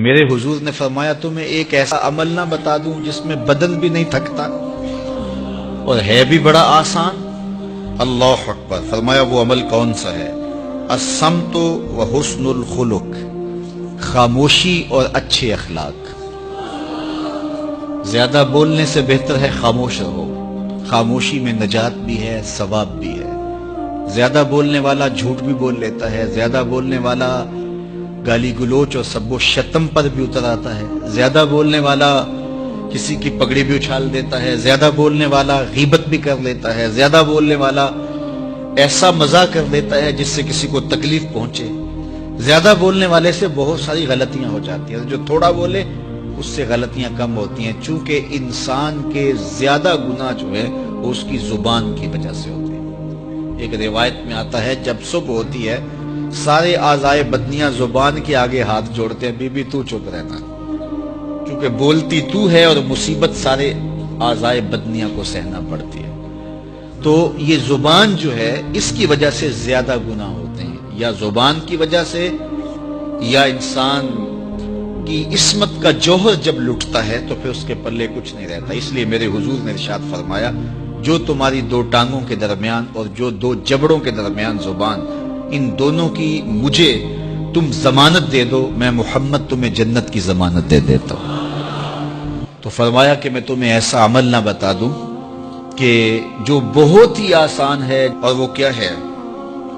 میرے حضور نے فرمایا تمہیں ایک ایسا عمل نہ بتا دوں جس میں بدن بھی نہیں تھکتا اور ہے بھی بڑا آسان؟ اللہ اکبر! فرمایا وہ عمل کون سا ہے؟ الصمت و حسن الخلق، خاموشی اور اچھے اخلاق۔ زیادہ بولنے سے بہتر ہے خاموش رہو۔ خاموشی میں نجات بھی ہے، ثواب بھی ہے۔ زیادہ بولنے والا جھوٹ بھی بول لیتا ہے، زیادہ بولنے والا گالی گلوچ اور سب و شتم پر بھی اتر آتا ہے، زیادہ بولنے والا کسی کی پگڑی بھی اچھال دیتا ہے، زیادہ بولنے والا غیبت بھی کر لیتا ہے، زیادہ بولنے والا ایسا مزاح کر دیتا ہے جس سے کسی کو تکلیف پہنچے۔ زیادہ بولنے والے سے بہت ساری غلطیاں ہو جاتی ہیں، جو تھوڑا بولے اس سے غلطیاں کم ہوتی ہیں، چونکہ انسان کے زیادہ گناہ جو ہے وہ اس کی زبان کی وجہ سے ہوتے ہیں۔ ایک روایت میں آتا ہے جب صبح ہوتی ہے سارے اعضائے بدنیاں زبان کے آگے ہاتھ جوڑتے ہیں، بی بی تو چپ رہنا، کیونکہ بولتی تو ہے اور مصیبت سارے اعضائے بدنیاں کو سہنا پڑتی ہے۔ تو یہ زبان جو ہے اس کی وجہ سے زیادہ گناہ ہوتے ہیں، یا زبان کی وجہ سے یا انسان کی عصمت کا جوہر جب لٹتا ہے تو پھر اس کے پلے کچھ نہیں رہتا۔ اس لیے میرے حضور نے ارشاد فرمایا جو تمہاری دو ٹانگوں کے درمیان اور جو دو جبڑوں کے درمیان زبان، ان دونوں کی مجھے تم ضمانت دے دو، میں محمد تمہیں جنت کی ضمانت دے دیتا ہوں۔ تو فرمایا کہ میں تمہیں ایسا عمل نہ بتا دوں کہ جو بہت ہی آسان ہے، اور وہ کیا ہے؟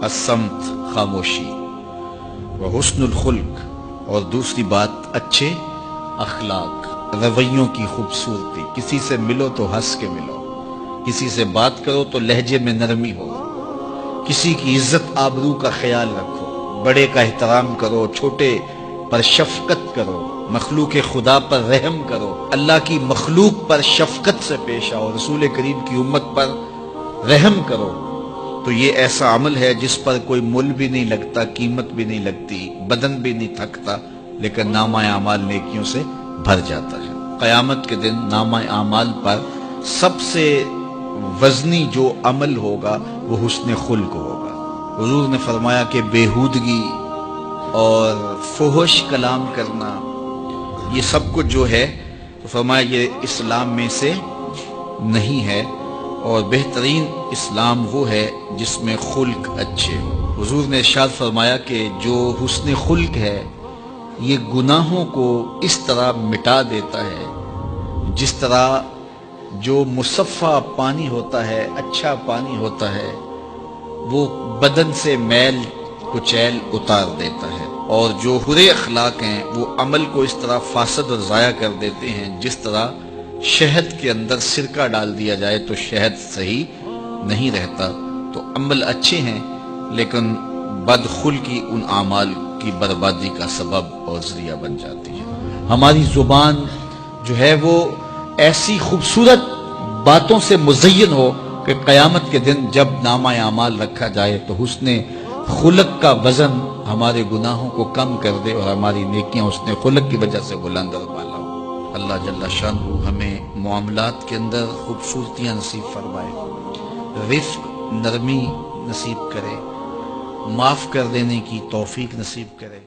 الصمت، خاموشی، وحسن الخلق، اور دوسری بات اچھے اخلاق، رویوں کی خوبصورتی۔ کسی سے ملو تو ہنس کے ملو، کسی سے بات کرو تو لہجے میں نرمی ہو، کسی کی عزت آبرو کا خیال رکھو، بڑے کا احترام کرو، چھوٹے پر شفقت کرو، مخلوق خدا پر رحم کرو، اللہ کی مخلوق پر شفقت سے پیش آؤ، رسول کریم کی امت پر رحم کرو۔ تو یہ ایسا عمل ہے جس پر کوئی مل بھی نہیں لگتا، قیمت بھی نہیں لگتی، بدن بھی نہیں تھکتا، لیکن نامہ اعمال نیکیوں سے بھر جاتا ہے۔ قیامت کے دن نامہ اعمال پر سب سے وزنی جو عمل ہوگا وہ حسن خلق ہوگا۔ حضور نے فرمایا کہ بیہودگی اور فحش کلام کرنا یہ سب کچھ جو ہے، تو فرمایا یہ اسلام میں سے نہیں ہے، اور بہترین اسلام وہ ہے جس میں خلق اچھے ہو۔ حضور نے ارشاد فرمایا کہ جو حسن خلق ہے یہ گناہوں کو اس طرح مٹا دیتا ہے جس طرح جو مصفہ پانی ہوتا ہے، اچھا پانی ہوتا ہے، وہ بدن سے میل کچیل اتار دیتا ہے، اور جو برے اخلاق ہیں وہ عمل کو اس طرح فاسد اور ضائع کر دیتے ہیں جس طرح شہد کے اندر سرکہ ڈال دیا جائے تو شہد صحیح نہیں رہتا۔ تو عمل اچھے ہیں لیکن بدخلقی ان اعمال کی بربادی کا سبب اور ذریعہ بن جاتی ہے۔ ہماری زبان جو ہے وہ ایسی خوبصورت باتوں سے مزین ہو کہ قیامت کے دن جب نامہ اعمال رکھا جائے تو حسن خلق کا وزن ہمارے گناہوں کو کم کر دے اور ہماری نیکیاں حسن خلق کی وجہ سے بلند اور بالا ہو۔ اللہ جل شانہ ہمیں معاملات کے اندر خوبصورتیاں نصیب فرمائے، رفق، نرمی نصیب کرے، معاف کر دینے کی توفیق نصیب کرے۔